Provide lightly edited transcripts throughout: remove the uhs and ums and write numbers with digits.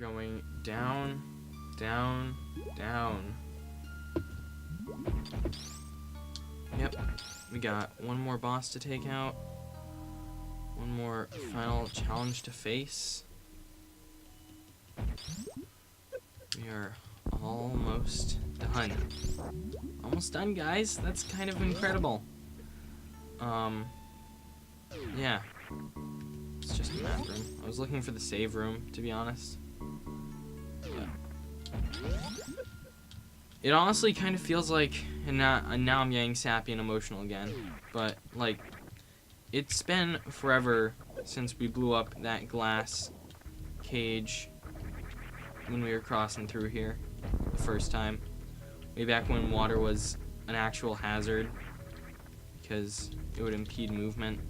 going down, down, down. Yep, we got one more boss to take out. One more final challenge to face. We are almost done. Almost done, guys. That's kind of incredible. Yeah. It's just a map room. I was looking for the save room, to be honest. But it honestly kind of feels like, and now I'm getting sappy and emotional again, but, like, it's been forever since we blew up that glass cage when we were crossing through here the first time. Way back when water was an actual hazard because it would impede movement.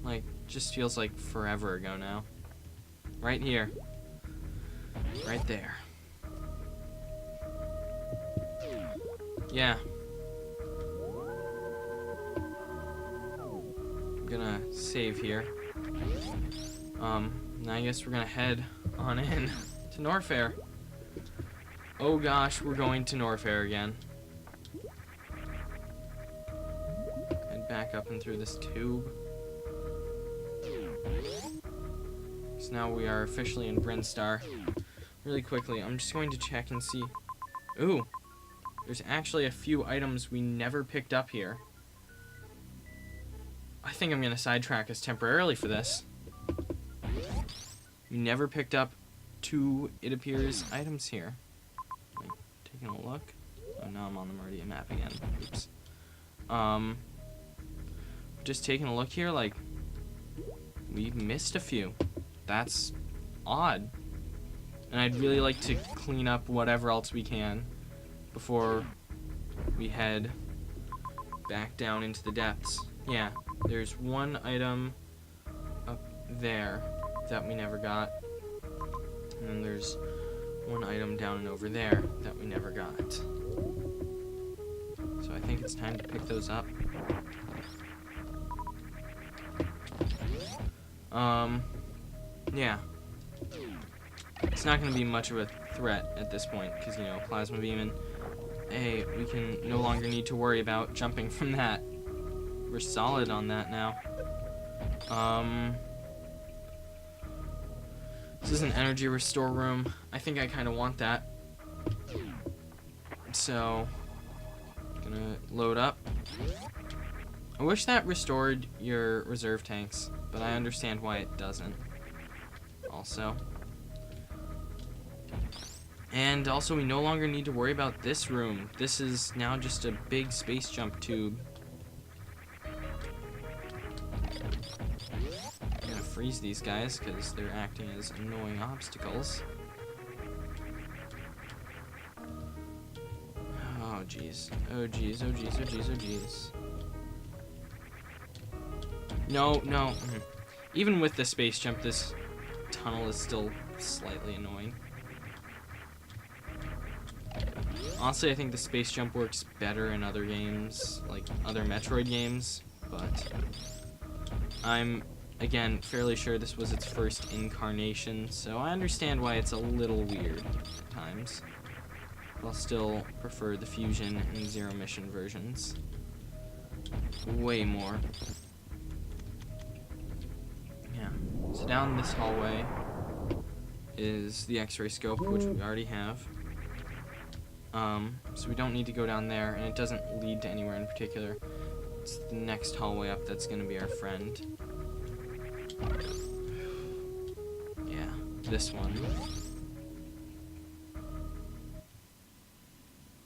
Like, just feels like forever ago now. Right here. Right there. Yeah. I'm gonna save here. Now I guess we're gonna head on in to Norfair. Oh gosh, we're going to Norfair again. Head back up and through this tube. So now we are officially in Brinstar. Really quickly, I'm just going to check and see. Ooh, there's actually a few items we never picked up here. I think I'm gonna sidetrack us temporarily for this. We never picked up 2, it appears, items here. Wait, taking a look. Oh, now I'm on the Meridian map again. Oops. Just taking a look here, like, we missed a few. That's odd. And I'd really like to clean up whatever else we can before we head back down into the depths. Yeah, there's one item up there that we never got. And then there's one item down and over there that we never got. So I think it's time to pick those up. Yeah. It's not going to be much of a threat at this point, because, you know, Plasma Beam and, hey, we can no longer need to worry about jumping from that. We're solid on that now. This is an energy restore room. I think I kind of want that. So, gonna load up. I wish that restored your reserve tanks, but I understand why it doesn't. Also. And also, we no longer need to worry about this room. This is now just a big space jump tube. I'm gonna freeze these guys because they're acting as annoying obstacles. Oh jeez. Oh jeez. Oh jeez. Oh jeez. Oh jeez. No, no. Even with the space jump, this tunnel is still slightly annoying. Honestly, I think the space jump works better in other games, like other Metroid games, but I'm, again, fairly sure this was its first incarnation, so I understand why it's a little weird at times. But I'll still prefer the Fusion and Zero Mission versions. Way more. Yeah. So down this hallway is the X-ray scope, which we already have. So we don't need to go down there, and it doesn't lead to anywhere in particular. It's the next hallway up that's going to be our friend. Yeah, this one.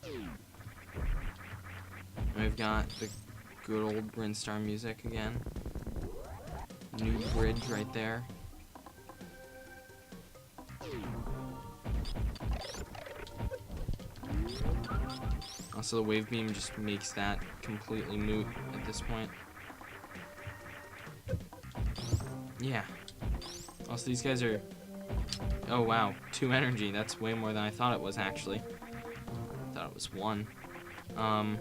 And we've got the good old Brinstar music again. New bridge right there. Also, the wave beam just makes that completely moot at this point. Yeah. Also, these guys are... Oh, wow. 2 energy. That's way more than I thought it was, actually. I thought it was 1. But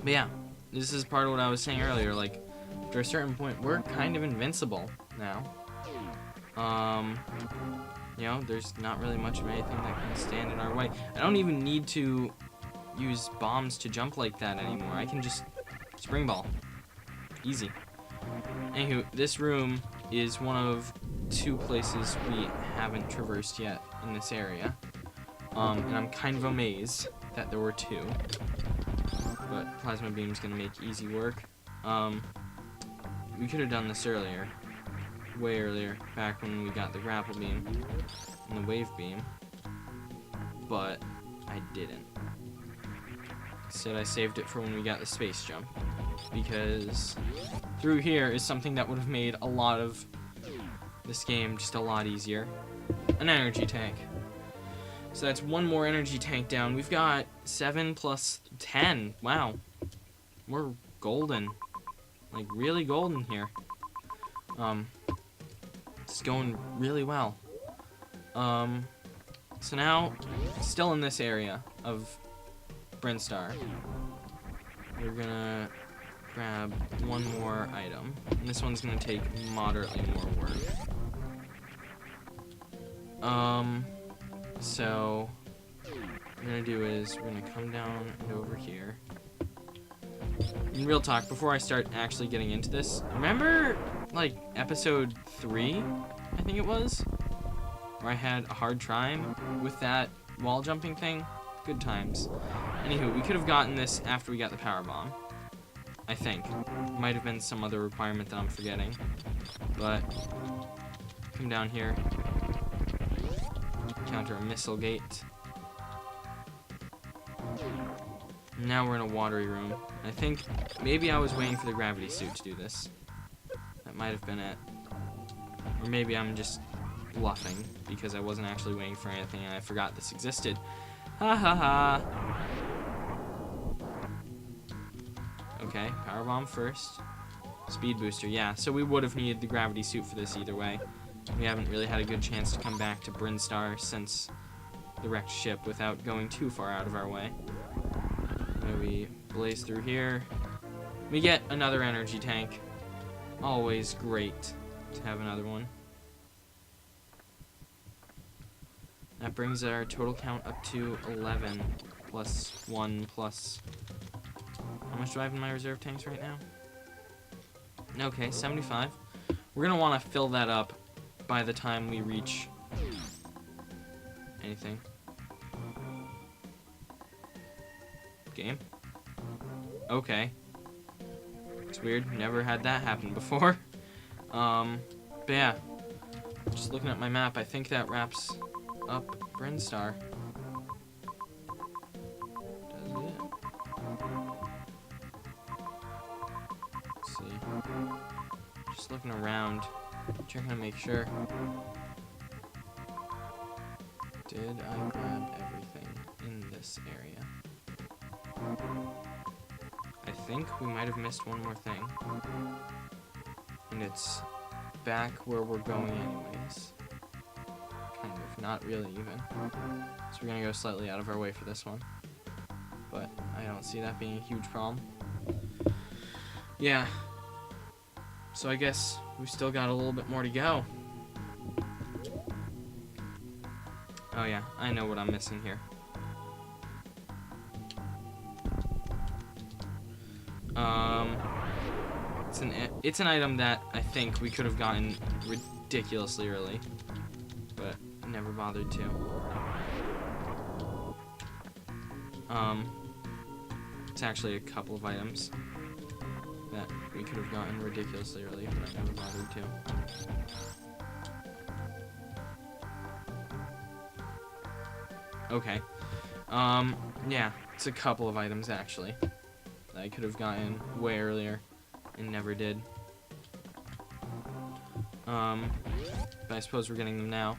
yeah. This is part of what I was saying earlier. Like, after a certain point, we're kind of invincible now. You know, there's not really much of anything that can stand in our way. I don't even need to use bombs to jump like that anymore. I can just spring ball. Easy. Anywho, this room is one of 2 places we haven't traversed yet in this area. And I'm kind of amazed that there were 2. But plasma beam's gonna make easy work. We could have done this earlier. Way earlier, back when we got the grapple beam and the wave beam. But I didn't. Instead, I saved it for when we got the space jump. Because through here is something that would have made a lot of this game just a lot easier. An energy tank. So that's 1 more energy tank down. We've got 7 plus 10. Wow. We're golden. Like, really golden here. It's going really well. So now, still in this area of Brinstar, we're gonna grab 1 more item. And this one's gonna take moderately more work. So what we're gonna do is we're gonna come down and over here. In real talk, before I start actually getting into this, remember like episode 3, I think it was, where I had a hard time with that wall jumping thing? Good times. Anywho, we could have gotten this after we got the power bomb. I think. Might have been some other requirement that I'm forgetting. But come down here. Counter a missile gate. Now we're in a watery room. I think maybe I was waiting for the gravity suit to do this. That might have been it. Or maybe I'm just bluffing because I wasn't actually waiting for anything and I forgot this existed. Ha ha ha. Okay, power bomb first. Speed booster, yeah. So we would have needed the gravity suit for this either way. We haven't really had a good chance to come back to Brinstar since the wrecked ship without going too far out of our way. We blaze through here. We get another energy tank. Always great to have another one. That brings our total count up to 11 plus 1 plus... How much do I have in my reserve tanks right now? Okay, 75. We're going to want to fill that up by the time we reach anything. Game. Okay. It's weird. Never had that happen before. But yeah. Just looking at my map, I think that wraps up Brinstar. Does it? Let's see. Just looking around, checking to make sure. Did I grab everything in this area? I think we might have missed one more thing. And it's back where we're going anyways. Kind of, not really even. So we're gonna go slightly out of our way for this one. But I don't see that being a huge problem. Yeah. So I guess we've still got a little bit more to go. Oh yeah, I know what I'm missing here. It's an item that I think we could have gotten ridiculously early, but never bothered to. It's actually a couple of items that we could have gotten ridiculously early, but I never bothered to. Okay. Yeah, it's a couple of items actually that I could have gotten way earlier and never did. But I suppose we're getting them now.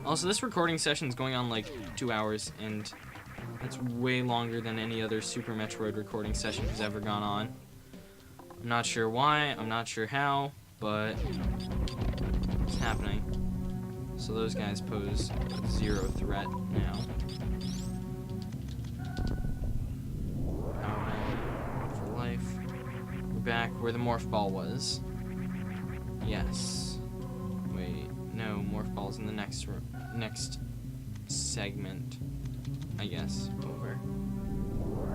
Also, this recording session is going on like 2 hours, and that's way longer than any other Super Metroid recording session has ever gone on. I'm not sure why, I'm not sure how, but it's happening. So those guys pose 0 threat now. Powerbomb for life. We're back where the morph ball was. Yes. Wait, no. balls in the next segment, I guess, over.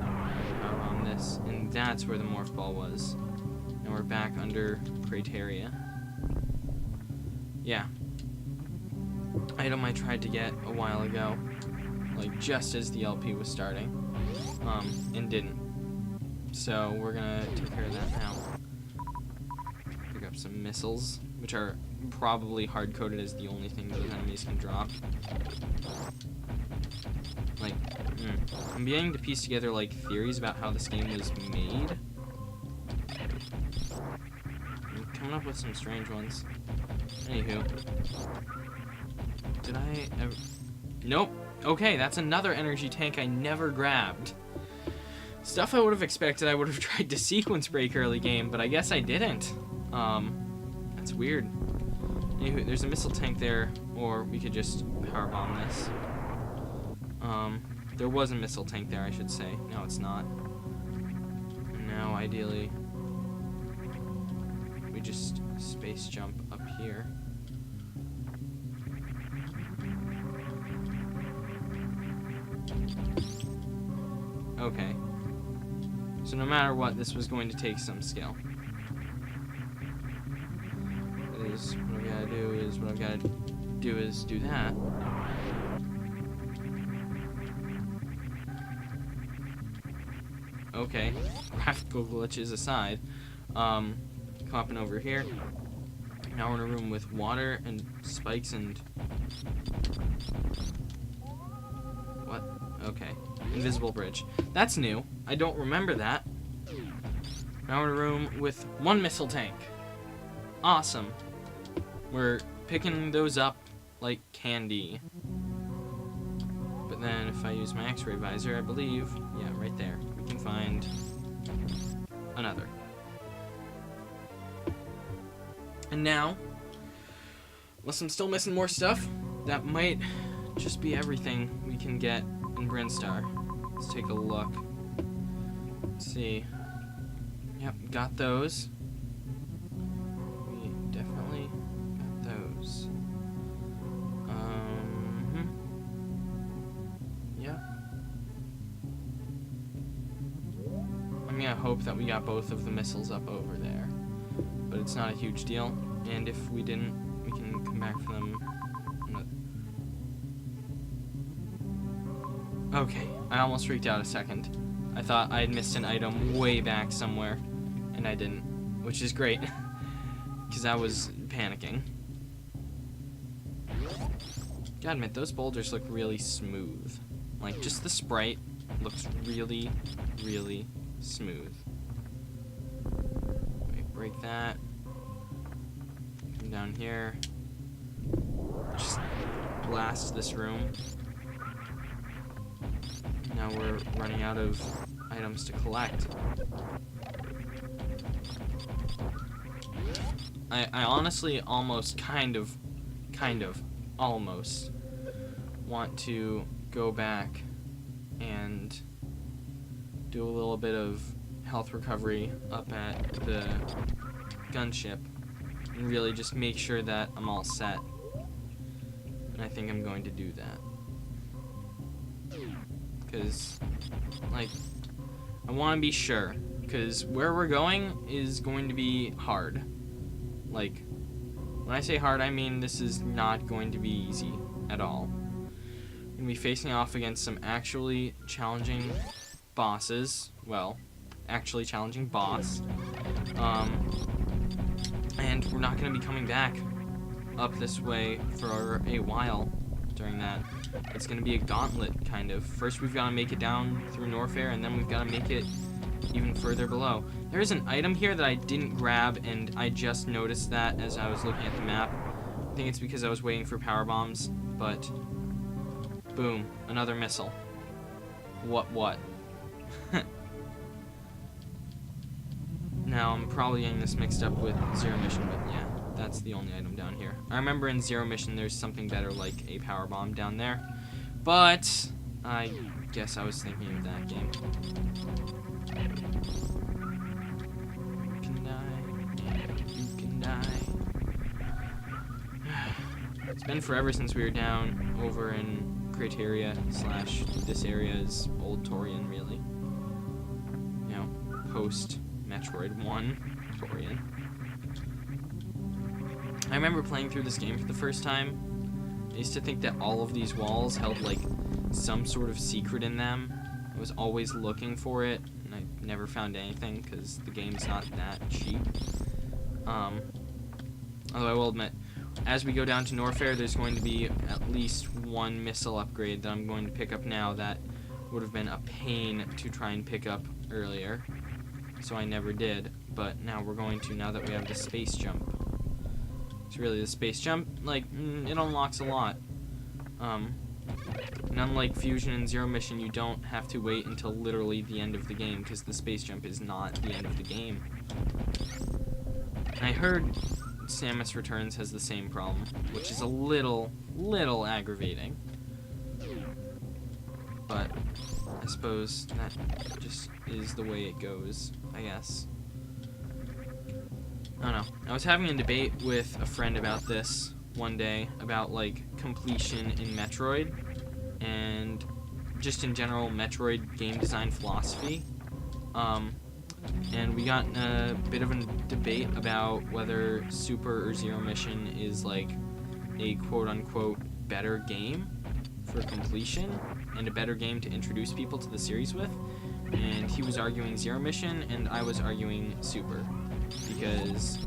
On this, and that's where the morph ball was. Now we're back under Crateria. Yeah. Item I tried to get a while ago, like just as the LP was starting, and didn't. So we're gonna take care of that now. Pick up some missiles, which are probably hard-coded as the only thing those enemies can drop. Like, I'm beginning to piece together, like, theories about how this game was made. I'm coming up with some strange ones. Anywho. Did I ever... Nope. Okay, that's another energy tank I never grabbed. Stuff I would have expected I would have tried to sequence break early game, but I guess I didn't. That's weird. Anywho, there's a missile tank there, or we could just powerbomb this. There was a missile tank there, I should say. No, it's not. Now, ideally, we just space jump up here. Okay. So no matter what, this was going to take some skill. What I've got to do is do that. Okay, graphical glitches aside, hopping over here. Now we're in a room with water and spikes and... What? Okay. Invisible bridge. That's new. I don't remember that. Now we're in a room with one missile tank. Awesome. We're picking those up like candy. But then if I use my X-ray visor, I believe, yeah, right there, we can find another. And now, unless I'm still missing more stuff, that might just be everything we can get in Brinstar. Let's take a look. Let's see. Yep, got those. We definitely got those. Yep. I'm gonna hope that we got both of the missiles up over there. But it's not a huge deal. And if we didn't, we can come back for them. Okay, I almost freaked out a second. I thought I had missed an item way back somewhere, and I didn't, which is great, because I was panicking. Gotta admit, those boulders look really smooth. Like, just the sprite looks really, really smooth. Wait, break that. Come down here. Just blast this room. Now we're running out of items to collect. I honestly almost kind of almost want to go back and do a little bit of health recovery up at the gunship and really just make sure that I'm all set. And I think I'm going to do that. Because, like, I want to be sure. Because where we're going is going to be hard. Like, when I say hard, I mean this is not going to be easy at all. We're going to be facing off against some actually challenging bosses. Well, actually challenging boss. And we're not going to be coming back up this way for a while during that. It's going to be a gauntlet, kind of. First, we've got to make it down through Norfair, and then we've got to make it even further below. There is an item here that I didn't grab, and I just noticed that as I was looking at the map. I think it's because I was waiting for power bombs, but boom, another missile. What? Now, I'm probably getting this mixed up with Zero Mission, but yeah. That's the only item down here. I remember in Zero Mission there's something better like a power bomb down there. But I guess I was thinking of that game. You can die. You can die. It's been forever since we were down over in Criteria / this area is Old Torian, really. You know, post Metroid 1 Torian. I remember playing through this game for the first time. I used to think that all of these walls held like some sort of secret in them. I was always looking for it, and I never found anything because the game's not that cheap. Although I will admit, as we go down to Norfair, there's going to be at least one missile upgrade that I'm going to pick up now that would have been a pain to try and pick up earlier. So I never did, but now we're going to, now that we have the space jump. It's really the space jump, like, it unlocks a lot. And unlike Fusion and Zero Mission, you don't have to wait until literally the end of the game, because the space jump is not the end of the game. And I heard Samus Returns has the same problem, which is a little aggravating. But I suppose that just is the way it goes, I guess. I don't know. I was having a debate with a friend about this one day, about like completion in Metroid and just in general Metroid game design philosophy. And we got in a bit of a debate about whether Super or Zero Mission is like a quote-unquote better game for completion and a better game to introduce people to the series with. And he was arguing Zero Mission and I was arguing Super, because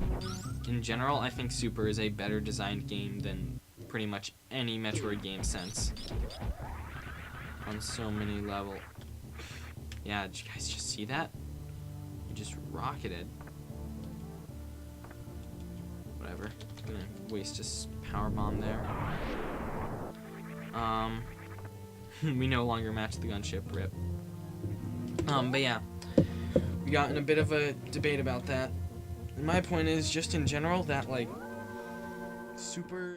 in general I think Super is a better designed game than pretty much any Metroid game since, on so many levels. Yeah, did you guys just see that? You just rocketed. Whatever. I'm gonna waste a power bomb there. We no longer match the gunship, rip. But yeah, we got in a bit of a debate about that. And my point is, just in general, that like Super